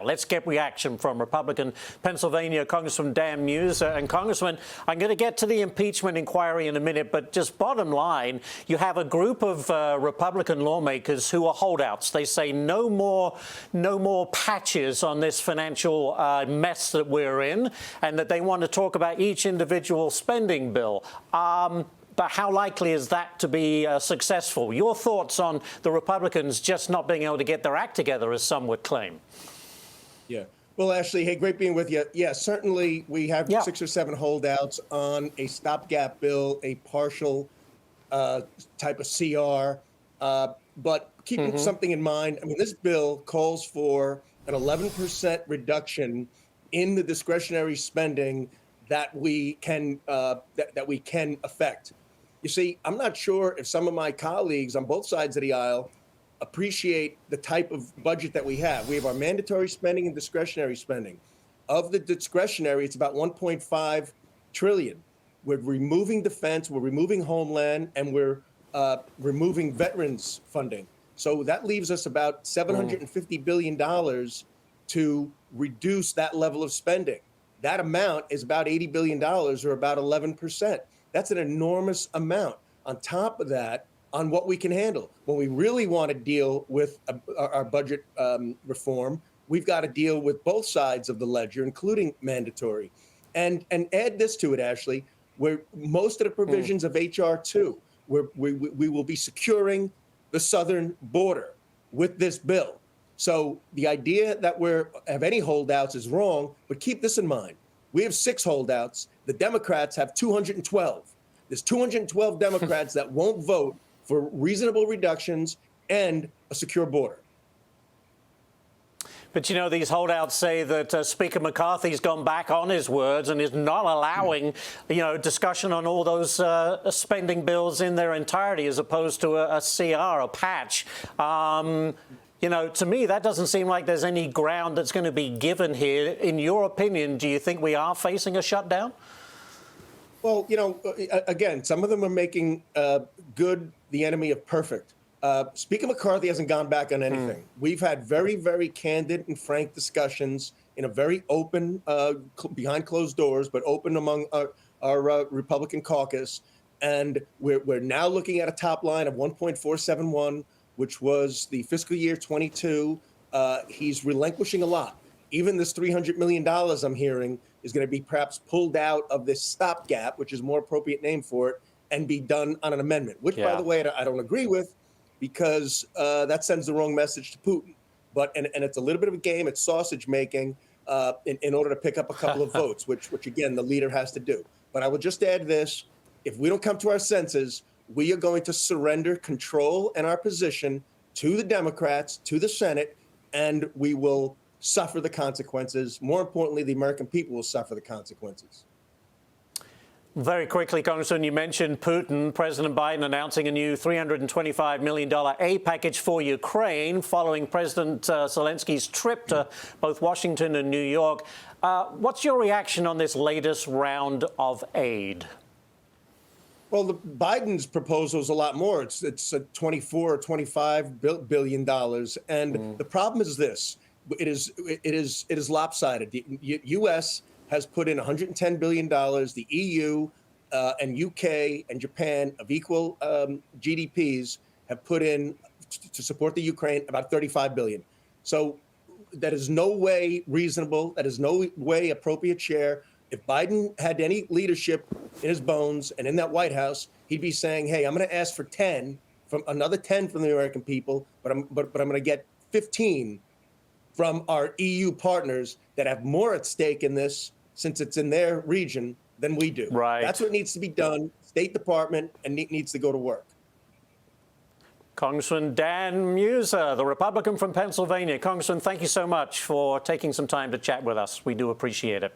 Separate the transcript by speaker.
Speaker 1: Let's get reaction from Republican Pennsylvania Congressman Dan Meuser. And Congressman, I'm going to get to the impeachment inquiry in a minute, but just bottom line, you have a group of Republican lawmakers who are holdouts. They say no more patches on this financial mess that we're in, and that they want to talk about each individual spending bill. But how likely is that to be successful? Your thoughts on the Republicans just not being able to get their act together, as some would claim?
Speaker 2: Yeah. Well, Ashley, hey, great being with you. Yeah, certainly we have 6 or 7 holdouts on a stopgap bill, a partial type of CR. But keeping something in mind, I mean, this bill calls for an 11% reduction in the discretionary spending that we can affect. You see, I'm not sure if some of my colleagues on both sides of the aisle appreciate the type of budget that we have. We have our mandatory spending and discretionary spending. Of the discretionary, it's about 1.5 trillion. We're removing defense, we're removing homeland, and we're removing veterans funding. So that leaves us about $750 billion to reduce that level of spending. That amount is about $80 billion, or about 11%. That's an enormous amount. On top of that, on what we can handle. When we really want to deal with our budget reform, we've got to deal with both sides of the ledger, including mandatory. And add this to it, Ashley, where most of the provisions of H.R. 2, we will be securing the southern border with this bill. So the idea that we have any holdouts is wrong, but keep this in mind. We have 6 holdouts. The Democrats have 212. There's 212 Democrats that won't vote for reasonable reductions and a secure border.
Speaker 1: But, you know, these holdouts say that Speaker McCarthy's gone back on his words and is not allowing, you know, discussion on all those spending bills in their entirety, as opposed to a CR, a patch. You know, to me, that doesn't seem like there's any ground that's going to be given here. In your opinion, do you think we are facing a shutdown?
Speaker 2: Well, you know, again, some of them are making good the enemy of perfect. Speaker McCarthy hasn't gone back on anything. We've had very, very candid and frank discussions in a very open, behind closed doors, but open among our Republican caucus. And we're now looking at a top line of 1.471, which was the fiscal year 22. He's relinquishing a lot. Even this $300 million I'm hearing is going to be perhaps pulled out of this stopgap, which is a more appropriate name for it, and be done on an amendment, which, by the way, I don't agree with, because that sends the wrong message to Putin. But and it's a little bit of a game. It's sausage making in order to pick up a couple of votes, which again, the leader has to do. But I will just add this. If we don't come to our senses, we are going to surrender control and our position to the Democrats, to the Senate, and we will suffer the consequences. More importantly, the American people will suffer the consequences.
Speaker 1: Very quickly, Congressman, you mentioned Putin. President Biden announcing a new $325 million aid package for Ukraine following President Zelensky's trip to both Washington and New York. What's your reaction on this latest round of aid?
Speaker 2: Well, Biden's proposal is a lot more. It's a $24 or $25 billion. And the problem is this. It is lopsided. The U.S. has put in $110 billion. The EU and UK and Japan of equal GDPs have put in to support the Ukraine about $35 billion. So that is no way reasonable. That is no way appropriate share. If Biden had any leadership in his bones and in that White House, he'd be saying, "Hey, I'm going to ask for 10 from another 10 from the American people, but I'm going to get 15 from our EU partners that have more at stake in this, since it's in their region, than we do."
Speaker 1: Right.
Speaker 2: That's what needs to be done. State Department and needs to go to work.
Speaker 1: Congressman Dan Meuser, the Republican from Pennsylvania. Congressman, thank you so much for taking some time to chat with us. We do appreciate it.